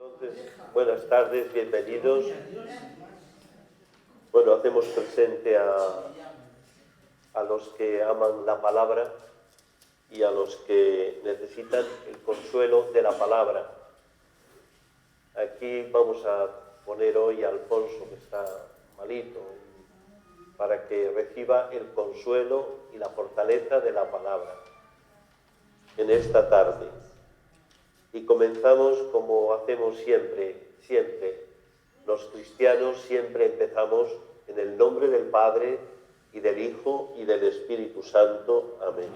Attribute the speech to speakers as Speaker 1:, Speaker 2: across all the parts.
Speaker 1: Entonces, buenas tardes, bienvenidos. Bueno, hacemos presente a los que aman la palabra y a los que necesitan el consuelo de la palabra. Aquí vamos a poner hoy a Alfonso, que está malito, para que reciba el consuelo y la fortaleza de la palabra en esta tarde. Y comenzamos como hacemos siempre. Los cristianos siempre empezamos en el nombre del Padre, y del Hijo, y del Espíritu Santo. Amén.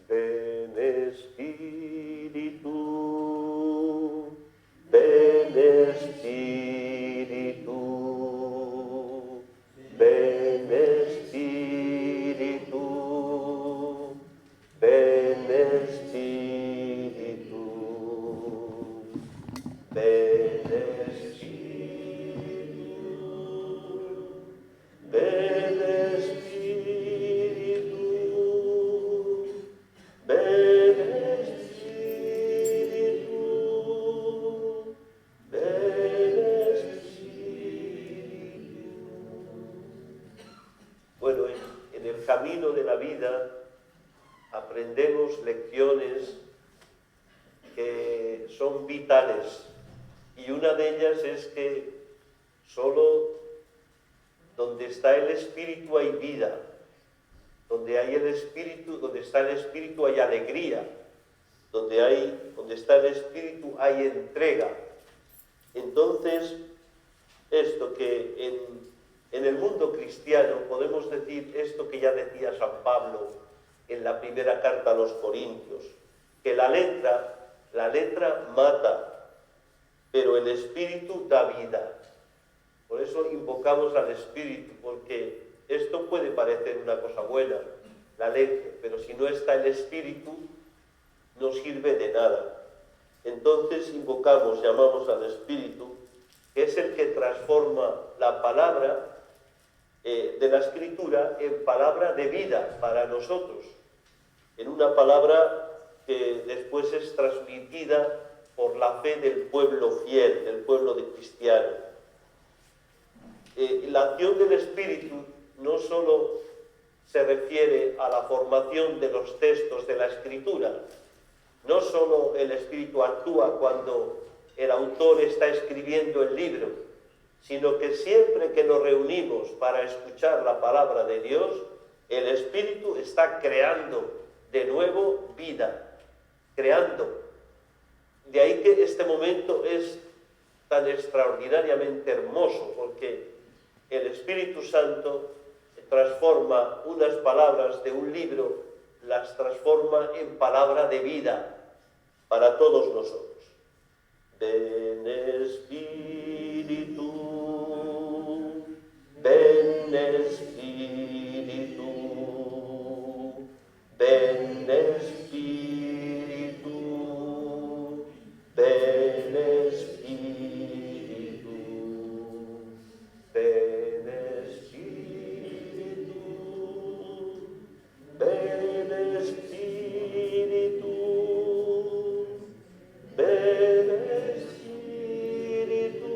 Speaker 1: Ven Espíritu, ven Espíritu, ven Espíritu, ven Espíritu, ven Espíritu, ven Espíritu, ven Espíritu, ven Espíritu. Bueno, en el camino de la vida aprendemos lecciones que son vitales, y una de ellas es que solo donde está el Espíritu hay vida, donde está el Espíritu hay alegría, donde está el Espíritu hay entrega. Entonces, esto que en el mundo cristiano podemos decir esto que ya decía San Pablo en la primera carta a los Corintios, que la letra mata, pero el Espíritu da vida. Por eso invocamos al Espíritu, porque esto puede parecer una cosa buena, la letra, pero si no está el Espíritu, no sirve de nada. Entonces llamamos al Espíritu, que es el que transforma la palabra de la Escritura en palabra de vida para nosotros, en una palabra que después es transmitida por la fe del pueblo fiel, del pueblo de cristiano. La acción del Espíritu no solo se refiere a la formación de los textos de la Escritura, no solo el Espíritu actúa cuando el autor está escribiendo el libro, sino que siempre que nos reunimos para escuchar la palabra de Dios, el Espíritu está creando de nuevo vida, creando. De ahí que este momento es tan extraordinariamente hermoso, porque el Espíritu Santo transforma unas palabras de un libro, las transforma en palabra de vida para todos nosotros. Ven Espíritu, ven Espíritu, ven Espíritu, ven Espíritu, ven Espíritu, ven Espíritu, ven Espíritu,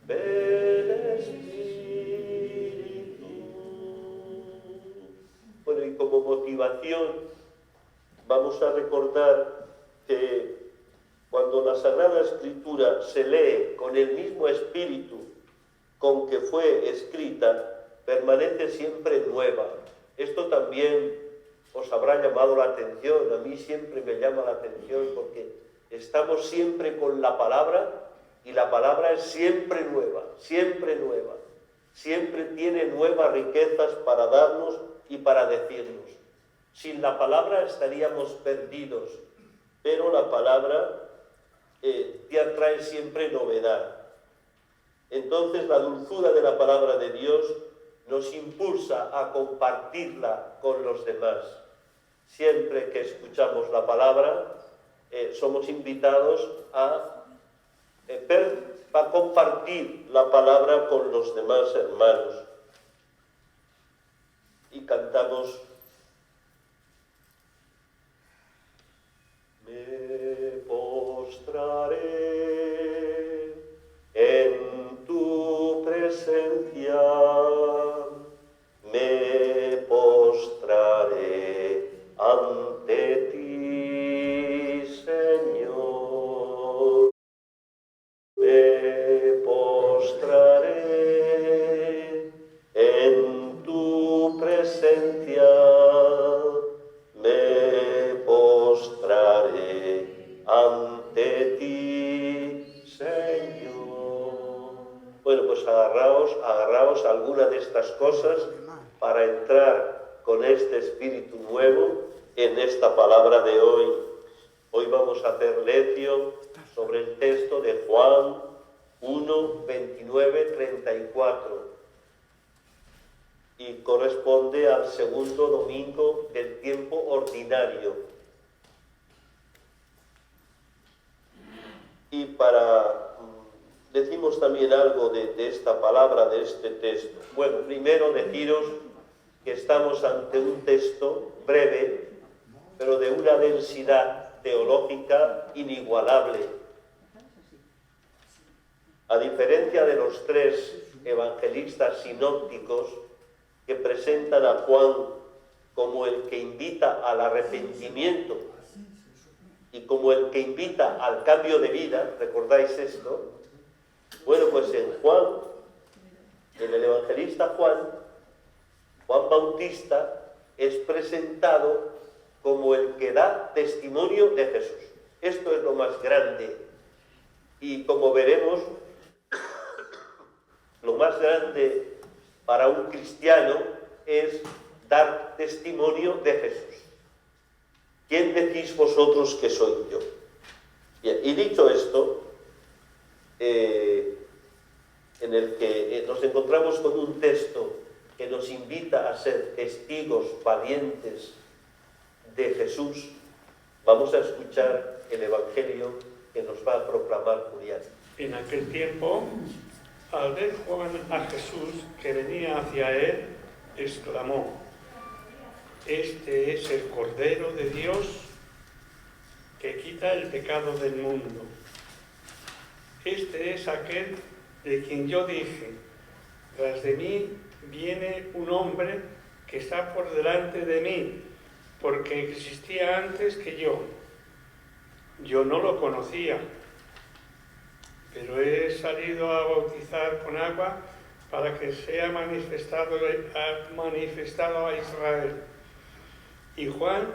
Speaker 1: ven Espíritu. Bueno, y como motivación vamos a recordar que cuando la Sagrada Escritura se lee con el mismo espíritu con que fue escrita, permanece siempre nueva. Esto también os habrá llamado la atención, a mí siempre me llama la atención, porque estamos siempre con la palabra, y la palabra es siempre nueva, siempre tiene nuevas riquezas para darnos y para decirnos. Sin la palabra estaríamos perdidos, pero la palabra ya trae siempre novedad. Entonces la dulzura de la palabra de Dios nos impulsa a compartirla con los demás. Siempre que escuchamos la palabra, somos invitados a compartir la palabra con los demás hermanos. Y cantamos: me postraré en tu presencia, me postraré ante ti, Señor. Me postraré en tu presencia, me postraré ante ti, Señor. Bueno, pues agarraos a alguna de estas cosas para entrar con este espíritu nuevo en esta palabra de hoy. Hoy vamos a hacer lección sobre el texto de Juan 1, 29, 34 y corresponde al segundo domingo del tiempo ordinario. Y decimos también algo de esta palabra, de este texto. Bueno, primero deciros que estamos ante un texto breve, pero de una densidad teológica inigualable. A diferencia de los tres evangelistas sinópticos que presentan a Juan como el que invita al arrepentimiento y como el que invita al cambio de vida, ¿recordáis esto? Bueno, pues en el evangelista Juan Bautista es presentado como el que da testimonio de Jesús. Esto es lo más grande. Y como veremos, lo más grande para un cristiano es dar testimonio de Jesús. ¿Quién decís vosotros que soy yo? Bien, y dicho esto, en el que nos encontramos con un texto que nos invita a ser testigos valientes de Jesús, vamos a escuchar el Evangelio que nos va a proclamar Julián.
Speaker 2: En aquel tiempo, al ver Juan a Jesús que venía hacia él, exclamó: «Este es el Cordero de Dios que quita el pecado del mundo. Este es aquel de quien yo dije: tras de mí viene un hombre que está por delante de mí, porque existía antes que yo. Yo no lo conocía, pero he salido a bautizar con agua para que sea manifestado a Israel». Y Juan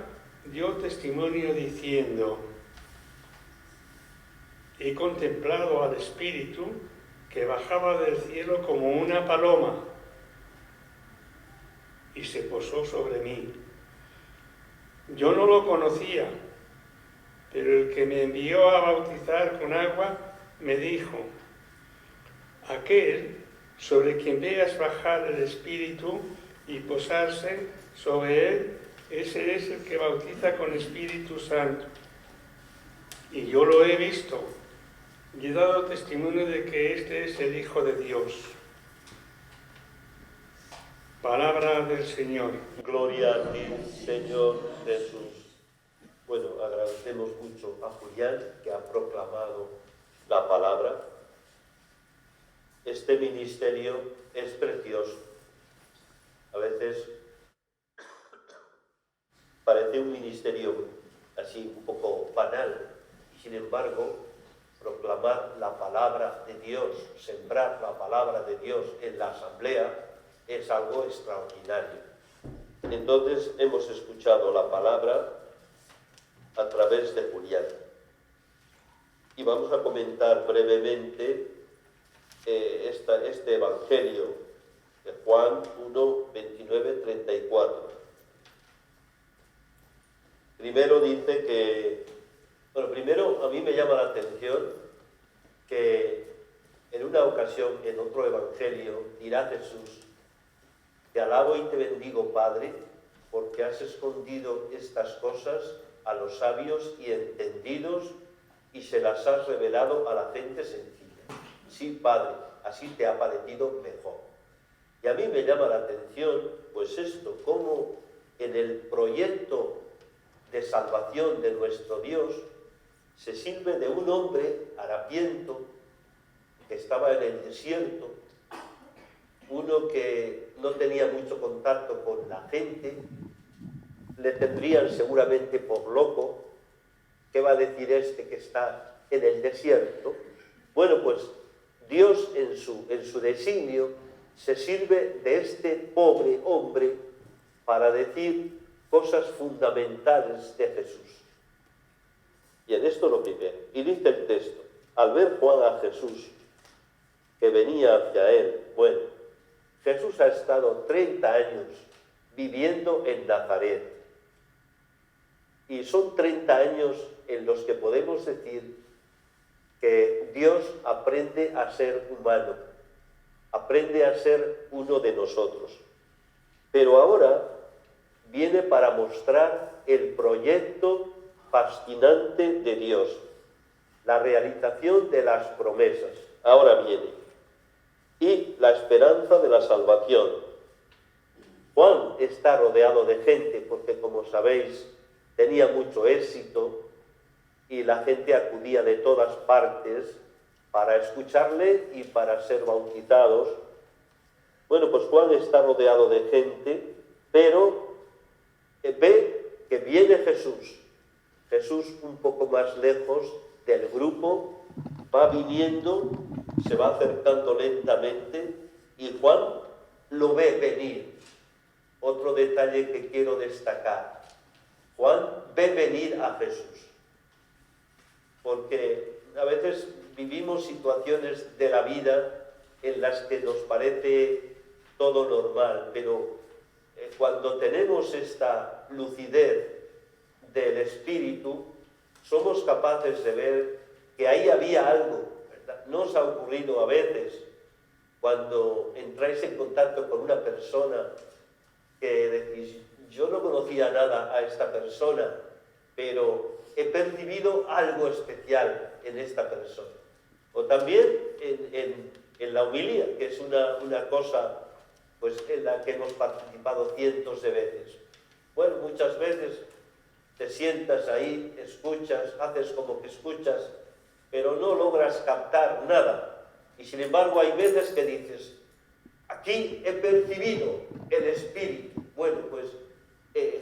Speaker 2: dio testimonio diciendo: «He contemplado al Espíritu que bajaba del cielo como una paloma y se posó sobre mí. Yo no lo conocía, pero el que me envió a bautizar con agua me dijo: aquel sobre quien veas bajar el Espíritu y posarse sobre él, ese es el que bautiza con Espíritu Santo. Y yo lo he visto y he dado testimonio de que este es el Hijo de Dios». Palabra del Señor.
Speaker 1: Gloria a ti, Señor Jesús. Bueno, agradecemos mucho a Julián, que ha proclamado la palabra. Este ministerio es precioso. A veces parece un ministerio así un poco banal, y sin embargo, proclamar la palabra de Dios, sembrar la palabra de Dios en la asamblea, es algo extraordinario. Entonces hemos escuchado la palabra a través de Julián. Y vamos a comentar brevemente este Evangelio de Juan 1, 29, 34. Primero dice que, primero a mí me llama la atención que en una ocasión, en otro Evangelio, dirá Jesús: «Te alabo y te bendigo, Padre, porque has escondido estas cosas a los sabios y entendidos y se las has revelado a la gente sencilla». Sí, Padre, así te ha parecido mejor. Y a mí me llama la atención, pues esto, cómo en el proyecto de salvación de nuestro Dios se sirve de un hombre harapiento que estaba en el desierto, uno que no tenía mucho contacto con la gente, le tendrían seguramente por loco. ¿Qué va a decir este que está en el desierto? Bueno, pues Dios en su designio se sirve de este pobre hombre para decir cosas fundamentales de Jesús. Y en esto lo primero. Y dice el texto, al ver Juan a Jesús, que venía hacia él, bueno, Jesús ha estado 30 años viviendo en Nazaret. Y son 30 años en los que podemos decir que Dios aprende a ser humano, aprende a ser uno de nosotros. Pero ahora viene para mostrar el proyecto fascinante de Dios, la realización de las promesas. Ahora viene. Y la esperanza de la salvación. Juan está rodeado de gente porque, como sabéis, tenía mucho éxito y la gente acudía de todas partes para escucharle y para ser bautizados. Bueno, pues Juan está rodeado de gente, pero ve que viene Jesús. Jesús un poco más lejos del grupo, va viniendo, se va acercando lentamente y Juan lo ve venir. Otro detalle que quiero destacar. Juan ve venir a Jesús. Porque a veces vivimos situaciones de la vida en las que nos parece todo normal, pero cuando tenemos esta lucidez del espíritu, somos capaces de ver que ahí había algo, ¿verdad? ¿No os ha ocurrido a veces cuando entráis en contacto con una persona que decís, yo no conocía nada a esta persona, pero he percibido algo especial en esta persona? O también en la homilía, que es una cosa pues, en la que hemos participado cientos de veces. Bueno, muchas veces te sientas ahí, escuchas, haces como que escuchas, pero no logras captar nada. Y sin embargo hay veces que dices, aquí he percibido el Espíritu. Bueno, pues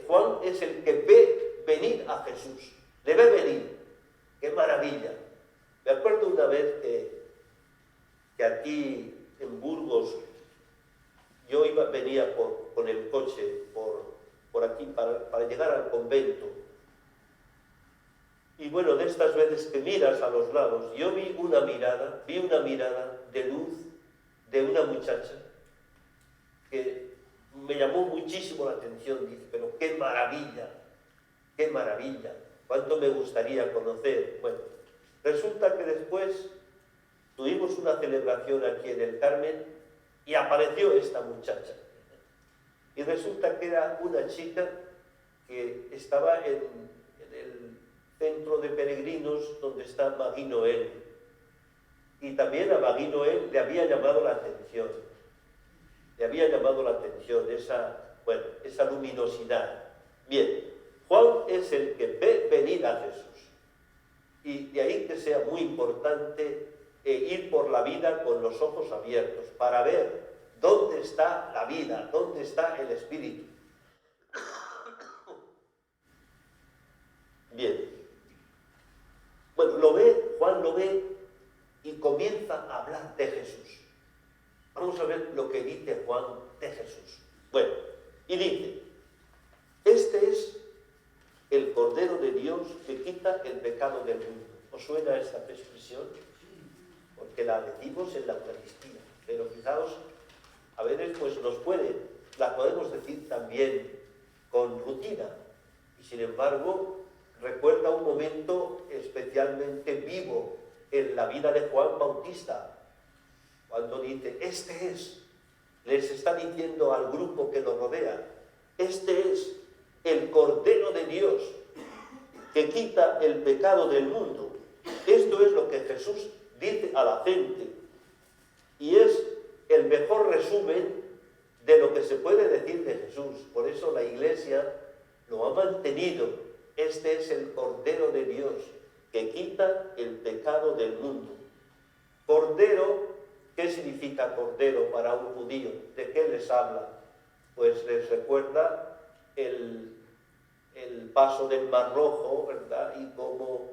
Speaker 1: Juan es el que ve venir a Jesús, le ve venir. ¡Qué maravilla! Me acuerdo una vez que aquí en Burgos yo venía con el coche por aquí para llegar al convento. Y bueno, de estas veces que miras a los lados, yo vi una mirada de luz de una muchacha que me llamó muchísimo la atención. Dice, pero qué maravilla, cuánto me gustaría conocer. Bueno, resulta que después tuvimos una celebración aquí en el Carmen y apareció esta muchacha. Y resulta que era una chica que estaba en el centro de peregrinos donde está Marie Noël. Y también a Marie Noël le había llamado la atención. Esa luminosidad. Bien, Juan es el que ve venir a Jesús. Y de ahí que sea muy importante ir por la vida con los ojos abiertos para ver dónde está la vida, dónde está el Espíritu. Bien. Bueno, Juan lo ve y comienza a hablar de Jesús. Vamos a ver lo que dice Juan de Jesús. Bueno, y dice, este es el Cordero de Dios que quita el pecado del mundo. ¿Os suena esta expresión? Porque la decimos en la Eucaristía, pero fijaos, a veces pues la podemos decir también con rutina, y sin embargo recuerda un momento especialmente vivo en la vida de Juan Bautista, cuando dice, este es, les está diciendo al grupo que lo rodea, este es el Cordero de Dios que quita el pecado del mundo. Esto es lo que Jesús dice a la gente y es el mejor resumen de lo que se puede decir de Jesús. Por eso la Iglesia lo ha mantenido. Este es el Cordero de Dios que quita el pecado del mundo. Cordero, ¿qué significa cordero para un judío? ¿De qué les habla? Pues les recuerda el paso del Mar Rojo, ¿verdad? Y cómo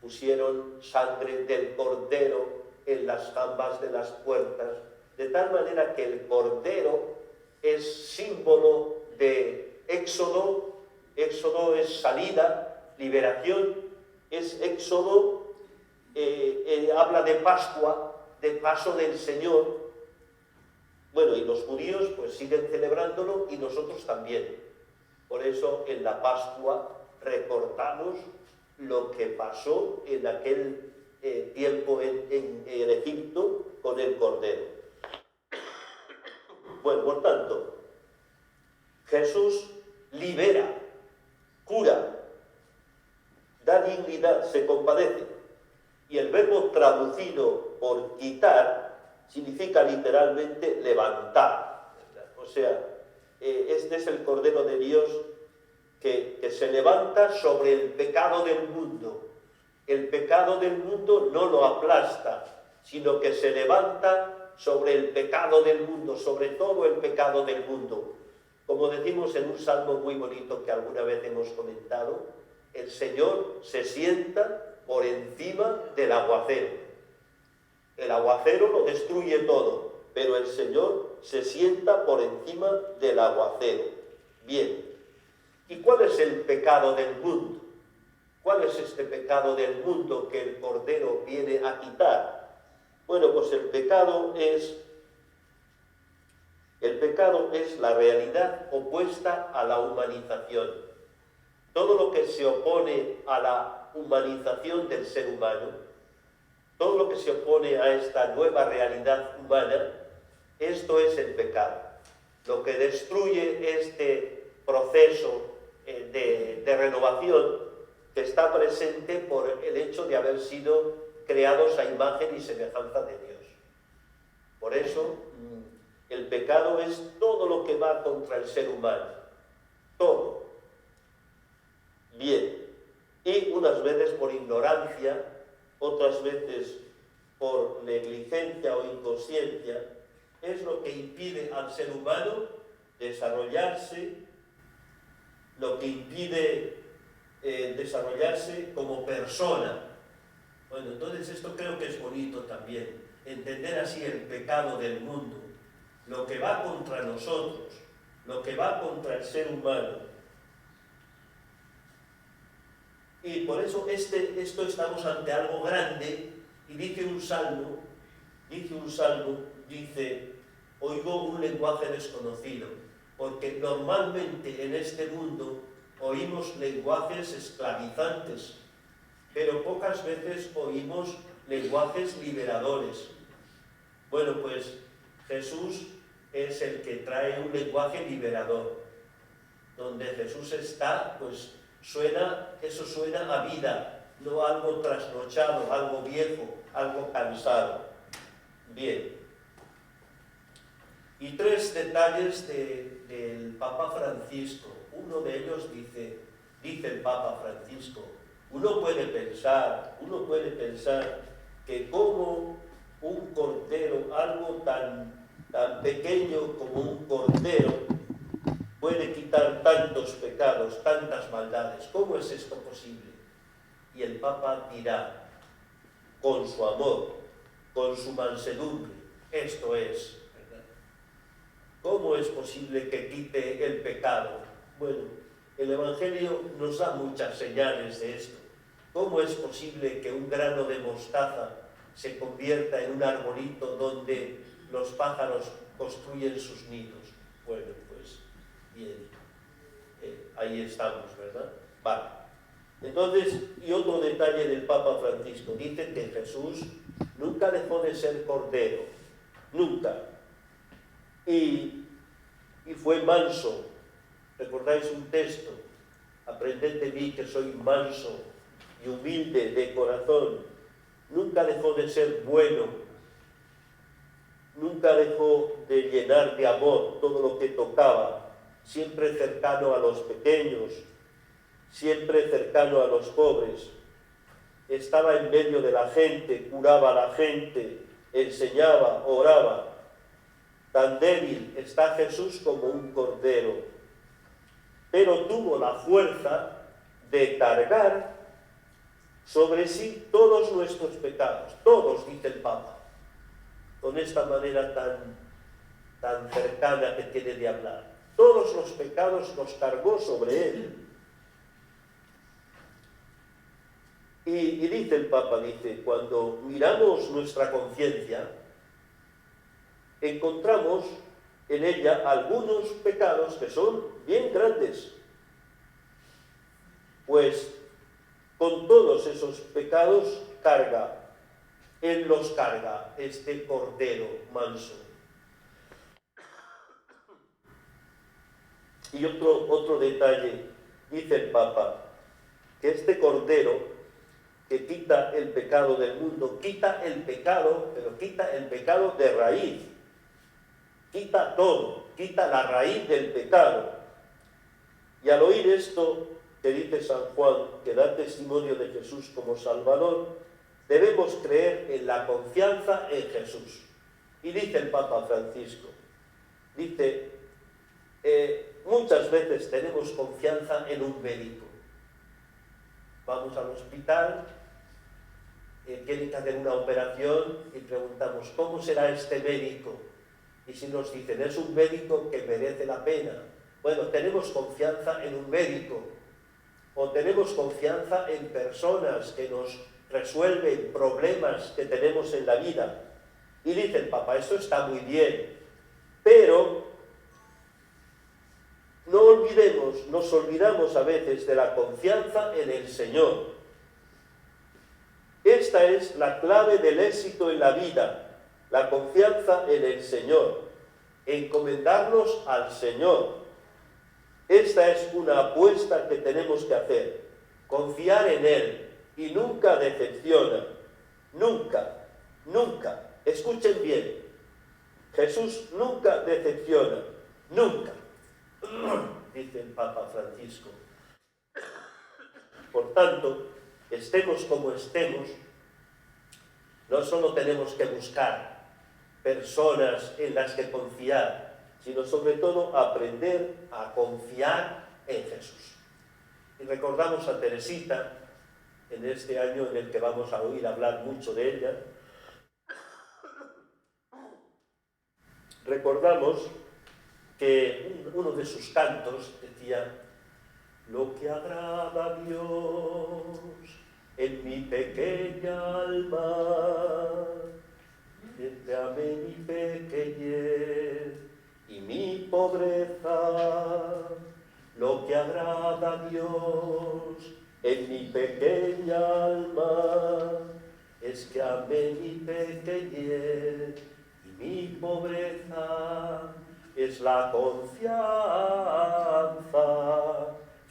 Speaker 1: pusieron sangre del cordero en las jambas de las puertas, de tal manera que el cordero es símbolo de éxodo. Éxodo es salida, liberación, es éxodo, habla de Pascua, de paso del Señor. Bueno, y los judíos pues siguen celebrándolo y nosotros también. Por eso en la Pascua recordamos lo que pasó en aquel tiempo en Egipto con el Cordero. Bueno, por tanto, Jesús libera, cura, da dignidad, se compadece. Y el verbo traducido por quitar significa literalmente levantar. O sea, este es el Cordero de Dios que se levanta sobre el pecado del mundo. El pecado del mundo no lo aplasta, sino que se levanta sobre el pecado del mundo, sobre todo el pecado del mundo. Como decimos en un salmo muy bonito que alguna vez hemos comentado, el Señor se sienta por encima del aguacero. El aguacero lo destruye todo, pero el Señor se sienta por encima del aguacero. Bien. ¿Y cuál es el pecado del mundo? ¿Cuál es este pecado del mundo que el Cordero viene a quitar? Bueno, pues el pecado es la realidad opuesta a la humanización. Todo lo que se opone a la humanización del ser humano, todo lo que se opone a esta nueva realidad humana, esto es el pecado. Lo que destruye este proceso de renovación que está presente por el hecho de haber sido creados a imagen y semejanza de Dios. Por eso, el pecado es todo lo que va contra el ser humano. Todo. Bien. Y unas veces por ignorancia, otras veces por negligencia o inconsciencia, es lo que impide al ser humano desarrollarse, lo que impide desarrollarse como persona. Bueno, entonces esto creo que es bonito también, entender así el pecado del mundo, lo que va contra nosotros, lo que va contra el ser humano. Y por eso esto estamos ante algo grande, y dice un salmo, oigo un lenguaje desconocido, porque normalmente en este mundo oímos lenguajes esclavizantes, pero pocas veces oímos lenguajes liberadores. Bueno, pues Jesús es el que trae un lenguaje liberador. Donde Jesús está, pues eso suena a vida, no algo trasnochado, algo viejo, algo cansado. Bien. Y tres detalles del Papa Francisco. Uno de ellos dice el Papa Francisco, uno puede pensar que como un cordero, algo tan pequeño como un cordero, puede quitar tantos pecados, tantas maldades. ¿Cómo es esto posible? Y el Papa dirá, con su amor, con su mansedumbre, esto es, ¿verdad? ¿Cómo es posible que quite el pecado? Bueno, el Evangelio nos da muchas señales de esto. ¿Cómo es posible que un grano de mostaza se convierta en un arbolito donde los pájaros construyen sus nidos? Bueno, pues bien, ahí estamos, ¿verdad? Vale. Entonces, y otro detalle del Papa Francisco, dice que Jesús nunca dejó de ser cordero, nunca. Y fue manso. ¿Recordáis un texto? Aprended de mí que soy manso y humilde de corazón. Nunca dejó de ser bueno. Nunca dejó de llenar de amor todo lo que tocaba. Siempre cercano a los pequeños. siempre cercano a los pobres. Estaba en medio de la gente, curaba a la gente, enseñaba, oraba. Tan débil está Jesús como un cordero, pero tuvo la fuerza de cargar sobre sí todos nuestros pecados, todos, dice el Papa, con esta manera tan cercana que tiene de hablar. Todos los pecados los cargó sobre él. Y dice el Papa, dice, cuando miramos nuestra conciencia, encontramos en ella algunos pecados que son bien grandes. Pues con todos esos pecados Él los carga, este cordero manso. Y otro detalle, dice el Papa, que este cordero que quita el pecado del mundo, quita el pecado, pero quita el pecado de raíz. Quita todo, quita la raíz del pecado. Y al oír esto que dice San Juan, que da testimonio de Jesús como Salvador, debemos creer en la confianza en Jesús. Y dice el Papa Francisco, dice, muchas veces tenemos confianza en un médico. Vamos al hospital, tienen que hacer una operación y preguntamos, ¿cómo será este médico? Y si nos dicen, es un médico que merece la pena. Bueno, tenemos confianza en un médico, o tenemos confianza en personas que nos resuelven problemas que tenemos en la vida. Y dice el Papa, esto está muy bien, pero nos olvidamos a veces de la confianza en el Señor. Esta es la clave del éxito en la vida, la confianza en el Señor, encomendarnos al Señor. Esta es una apuesta que tenemos que hacer, confiar en Él, y nunca decepciona, nunca, nunca. Escuchen bien, Jesús nunca decepciona, nunca, dice el Papa Francisco. Por tanto, estemos como estemos, no solo tenemos que buscar personas en las que confiar, sino sobre todo aprender a confiar en Jesús. Y recordamos a Teresita, en este año en el que vamos a oír hablar mucho de ella, recordamos que uno de sus cantos decía, lo que agrada a Dios en mi pequeña alma, siempre amé mi pequeñez y mi pobreza, lo que agrada a Dios en mi pequeña alma es que amé mi pequeñez y mi pobreza, es la confianza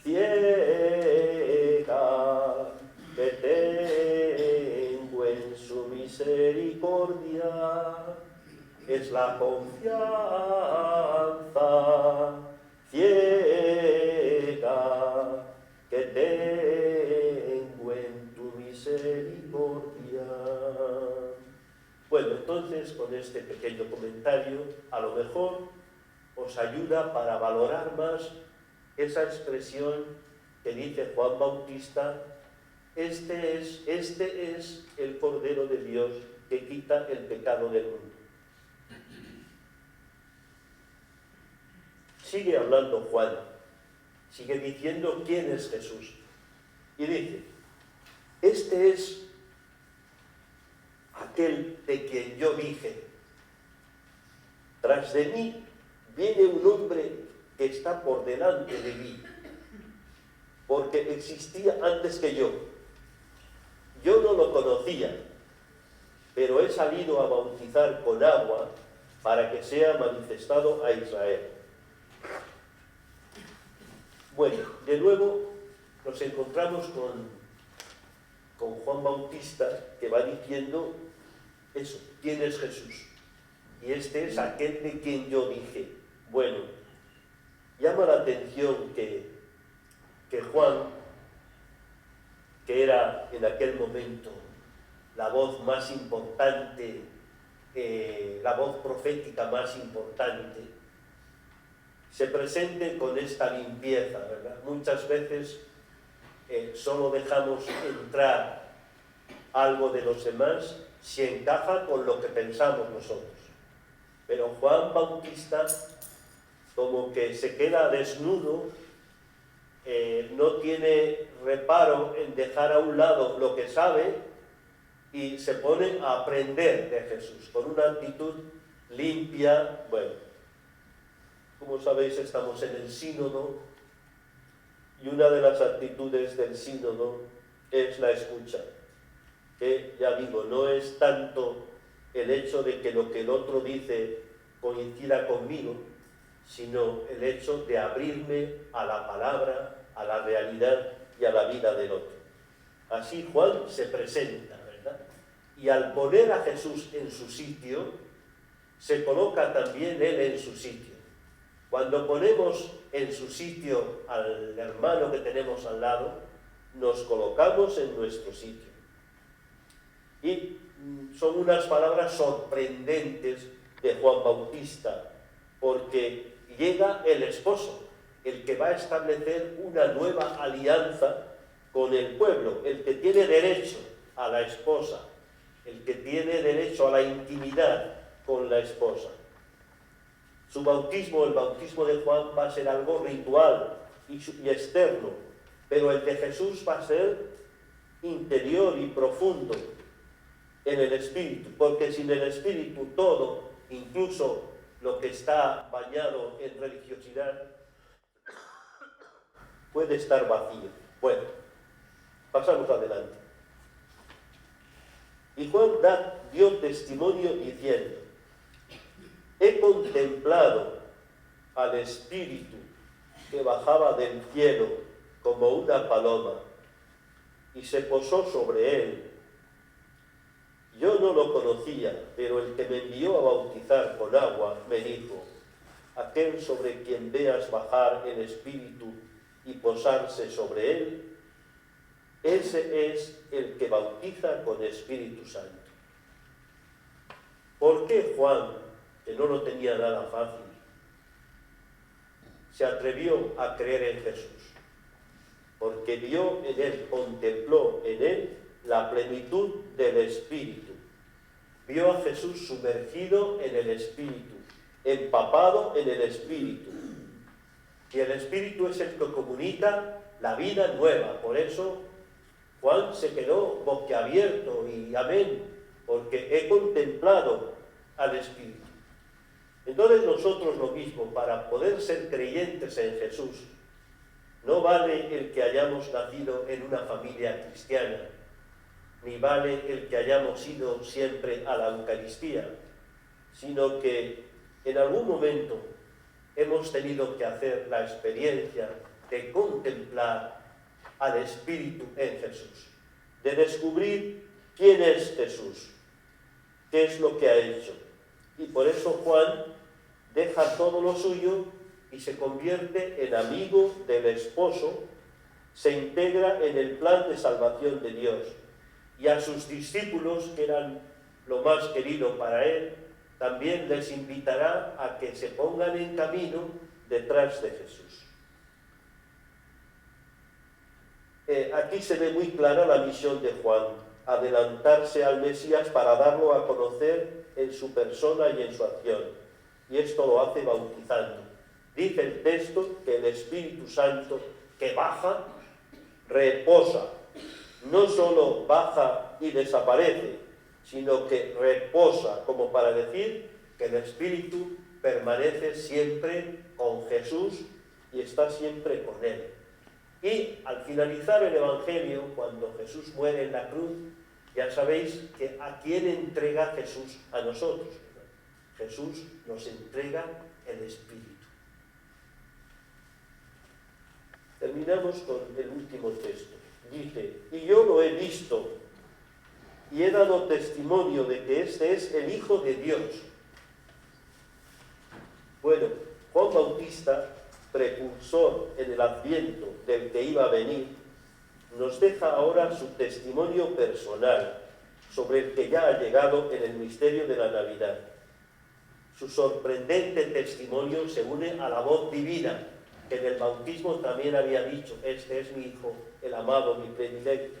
Speaker 1: ciega que tengo en su misericordia, es la confianza ciega que tengo en tu misericordia. Bueno, entonces con este pequeño comentario, a lo mejor os ayuda para valorar más esa expresión que dice Juan Bautista, este es el Cordero de Dios que quita el pecado del mundo. Sigue hablando Juan, sigue diciendo quién es Jesús. Y dice, este es aquel de quien yo dije, tras de mí viene un hombre que está por delante de mí, porque existía antes que yo. Yo no lo conocía, pero he salido a bautizar con agua para que sea manifestado a Israel. Bueno, de nuevo nos encontramos con Juan Bautista, que va diciendo eso, ¿quién es Jesús? Y este es aquel de quien yo dije. Bueno, llama la atención que Juan que era en aquel momento la voz más importante, la voz profética más importante, se presente con esta limpieza, ¿verdad? Muchas veces solo dejamos entrar algo de los demás si encaja con lo que pensamos nosotros. Pero Juan Bautista como que se queda desnudo, no tiene reparo en dejar a un lado lo que sabe y se pone a aprender de Jesús con una actitud limpia. Bueno, como sabéis, estamos en el sínodo y una de las actitudes del sínodo es la escucha, que ya digo, no es tanto el hecho de que lo que el otro dice coincida conmigo, sino el hecho de abrirme a la palabra, a la realidad y a la vida del otro. Así Juan se presenta, ¿verdad? Y al poner a Jesús en su sitio, se coloca también él en su sitio. Cuando ponemos en su sitio al hermano que tenemos al lado, nos colocamos en nuestro sitio. Y son unas palabras sorprendentes de Juan Bautista, porque llega el esposo, el que va a establecer una nueva alianza con el pueblo, el que tiene derecho a la esposa, el que tiene derecho a la intimidad con la esposa. Su bautismo, el bautismo de Juan, va a ser algo ritual y externo, pero el de Jesús va a ser interior y profundo en el Espíritu, porque sin el Espíritu todo, incluso lo que está bañado en religiosidad, puede estar vacío. Bueno, pasamos adelante. Y Juan dio testimonio diciendo: he contemplado al Espíritu que bajaba del cielo como una paloma y se posó sobre él. Yo no lo conocía, pero el que me envió a bautizar con agua me dijo: aquel sobre quien veas bajar el Espíritu y posarse sobre él, ese es el que bautiza con Espíritu Santo. ¿Por qué Juan, que no lo tenía nada fácil, se atrevió a creer en Jesús? Porque vio en él, contempló en él la plenitud del Espíritu. Vio a Jesús sumergido en el Espíritu, empapado en el Espíritu. Y el Espíritu es el que comunica la vida nueva. Por eso Juan se quedó boquiabierto y amén, porque he contemplado al Espíritu. Entonces nosotros lo mismo, para poder ser creyentes en Jesús, no vale el que hayamos nacido en una familia cristiana, ni vale el que hayamos ido siempre a la Eucaristía, sino que en algún momento hemos tenido que hacer la experiencia de contemplar al Espíritu en Jesús, de descubrir quién es Jesús, qué es lo que ha hecho. Y por eso Juan deja todo lo suyo y se convierte en amigo del esposo, se integra en el plan de salvación de Dios. Y a sus discípulos, que eran lo más querido para él, también les invitará a que se pongan en camino detrás de Jesús. Aquí se ve muy clara la misión de Juan: adelantarse al Mesías para darlo a conocer en su persona y en su acción. Y esto lo hace bautizando. Dice el texto que el Espíritu Santo que baja, reposa. No solo baja y desaparece, sino que reposa, como para decir que el Espíritu permanece siempre con Jesús y está siempre con él. Y al finalizar el Evangelio, cuando Jesús muere en la cruz, ya sabéis que a quién entrega Jesús a nosotros. Jesús nos entrega el Espíritu. Terminamos con el último texto. Dice: y yo lo he visto y he dado testimonio de que este es el Hijo de Dios. Bueno, Juan Bautista, precursor en el adviento del que iba a venir, nos deja ahora su testimonio personal sobre el que ya ha llegado en el misterio de la Navidad. Su sorprendente testimonio se une a la voz divina, que en el bautismo también había dicho: este es mi Hijo, el amado, mi predilecto.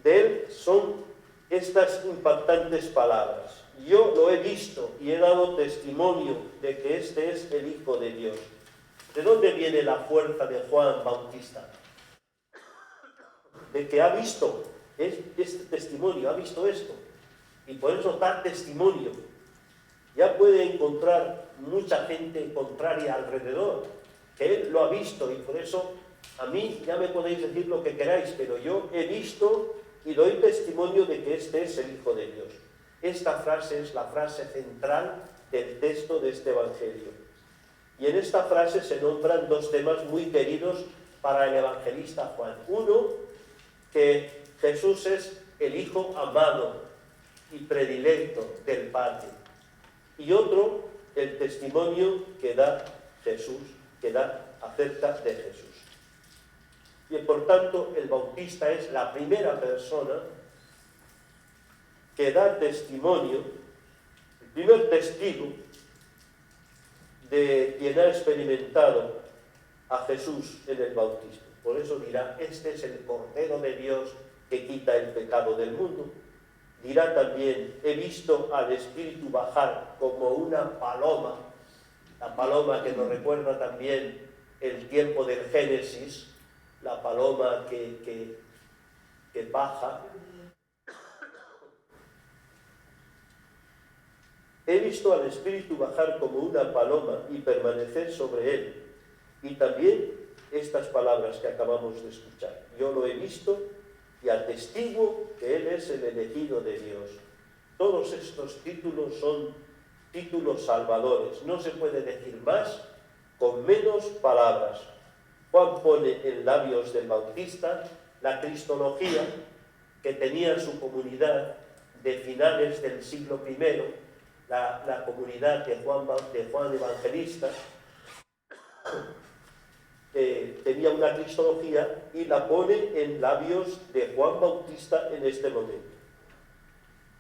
Speaker 1: De él son estas impactantes palabras: yo lo he visto y he dado testimonio de que este es el Hijo de Dios. ¿De dónde viene la fuerza de Juan Bautista? De que ha visto este testimonio, ha visto esto, y por eso da testimonio. Ya puede encontrar mucha gente contraria alrededor, que él lo ha visto, y por eso a mí ya me podéis decir lo que queráis, pero yo he visto y doy testimonio de que este es el Hijo de Dios. Esta frase es la frase central del texto de este Evangelio. Y en esta frase se nombran dos temas muy queridos para el evangelista Juan. Uno, que Jesús es el Hijo amado y predilecto del Padre. Y otro, el testimonio que da Jesús, que da acerca de Jesús. Y por tanto, el Bautista es la primera persona que da testimonio, el primer testigo de quien ha experimentado a Jesús en el bautismo. Por eso dirá: este es el Cordero de Dios que quita el pecado del mundo. Dirá también: he visto al Espíritu bajar como una paloma, la paloma que nos recuerda también el tiempo del Génesis, la paloma que baja. He visto al Espíritu bajar como una paloma y permanecer sobre él. Y también estas palabras que acabamos de escuchar: yo lo he visto y atestiguo que él es el elegido de Dios. Todos estos títulos son títulos salvadores. No se puede decir más con menos palabras. Juan pone en labios del Bautista la cristología que tenía su comunidad de finales del siglo I, la comunidad de Juan Evangelista. Tenía una cristología y la pone en labios de Juan Bautista en este momento.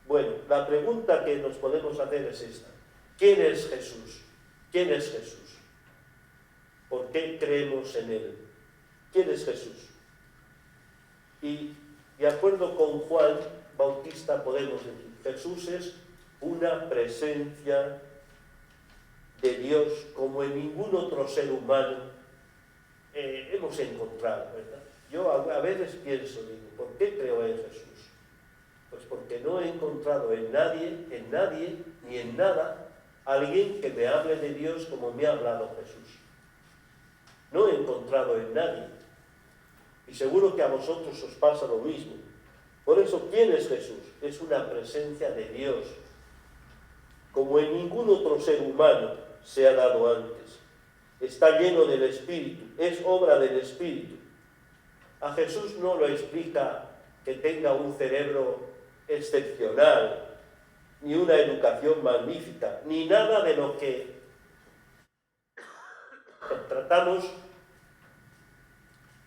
Speaker 1: Bueno, la pregunta que nos podemos hacer es esta: ¿quién es Jesús? ¿Quién es Jesús? ¿Por qué creemos en él? ¿Quién es Jesús? Y de acuerdo con Juan Bautista podemos decir: Jesús es una presencia de Dios como en ningún otro ser humano hemos encontrado, ¿verdad? Yo a veces pienso, digo, ¿por qué creo en Jesús? Pues porque no he encontrado en nadie, ni en nada, alguien que me hable de Dios como me ha hablado Jesús. No he encontrado en nadie. Y seguro que a vosotros os pasa lo mismo. Por eso, ¿quién es Jesús? Es una presencia de Dios, como en ningún otro ser humano se ha dado antes. Está lleno del Espíritu, es obra del Espíritu. A Jesús no lo explica que tenga un cerebro excepcional, ni una educación magnífica, ni nada de lo que tratamos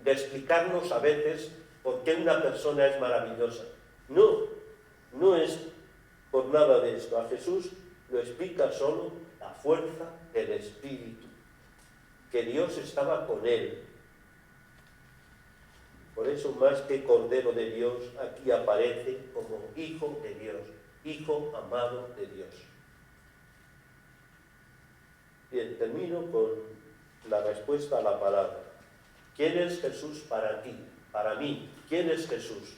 Speaker 1: de explicarnos a veces por qué una persona es maravillosa. No es por nada de esto. A Jesús lo explica solo la fuerza del Espíritu, que Dios estaba con él. Por eso, más que Cordero de Dios, aquí aparece como Hijo de Dios, Hijo amado de Dios. Bien, termino con la respuesta a la palabra. ¿Quién es Jesús para ti? Para mí, ¿quién es Jesús?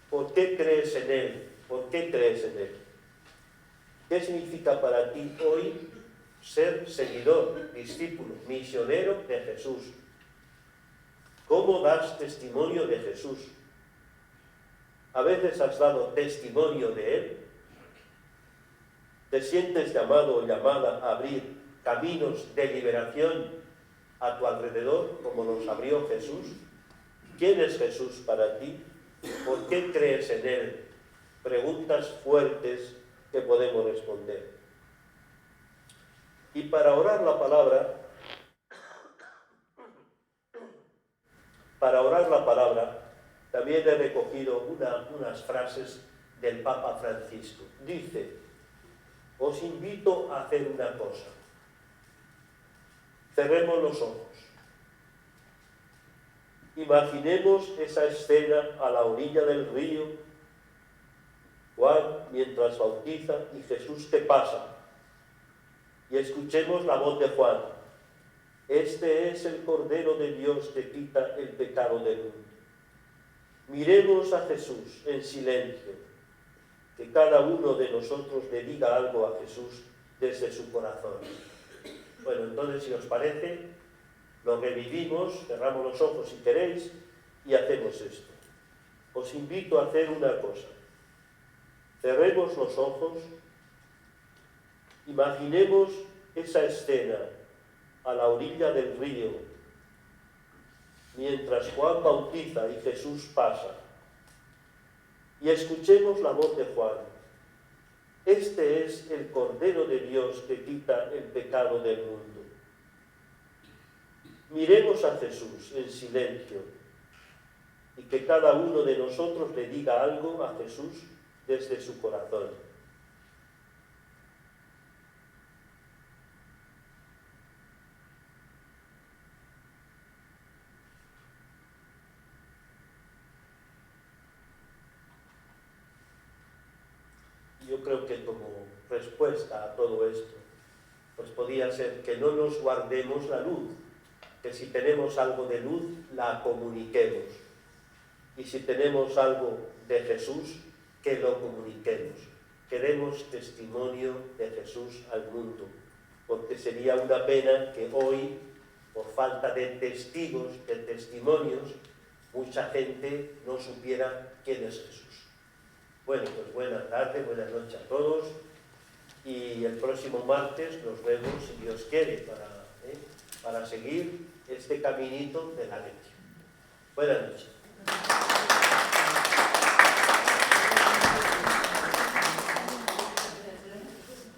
Speaker 1: ¿Por qué crees en él? ¿Por qué crees en él? ¿Qué significa para ti hoy ser seguidor, discípulo, misionero de Jesús? ¿Cómo das testimonio de Jesús? ¿A veces has dado testimonio de él? ¿Te sientes llamado o llamada a abrir caminos de liberación a tu alrededor, como los abrió Jesús? ¿Quién es Jesús para ti? ¿Por qué crees en él? Preguntas fuertes que podemos responder. Y para orar la palabra, para orar la palabra, también he recogido unas frases del Papa Francisco. Dice: os invito a hacer una cosa. Cerremos los ojos. Imaginemos esa escena a la orilla del río, Juan mientras bautiza y Jesús que pasa. Y escuchemos la voz de Juan: este es el Cordero de Dios que quita el pecado del mundo. Miremos a Jesús en silencio, que cada uno de nosotros le diga algo a Jesús desde su corazón. Bueno, entonces, si os parece, lo revivimos, cerramos los ojos si queréis y hacemos esto. Os invito a hacer una cosa. Cerremos los ojos, imaginemos esa escena a la orilla del río, mientras Juan bautiza y Jesús pasa. Y escuchemos la voz de Juan: este es el Cordero de Dios que quita el pecado del mundo. Miremos a Jesús en silencio y que cada uno de nosotros le diga algo a Jesús desde su corazón. Yo creo que como respuesta a todo esto, pues podía ser que no nos guardemos la luz, que si tenemos algo de luz, la comuniquemos. Y si tenemos algo de Jesús, que lo comuniquemos. Que demos testimonio de Jesús al mundo, porque sería una pena que hoy, por falta de testigos, de testimonios, mucha gente no supiera quién es Jesús. Bueno, pues buenas tardes, buenas noches a todos, y el próximo martes nos vemos, si Dios quiere, para seguir este caminito de la lección. Buenas noches.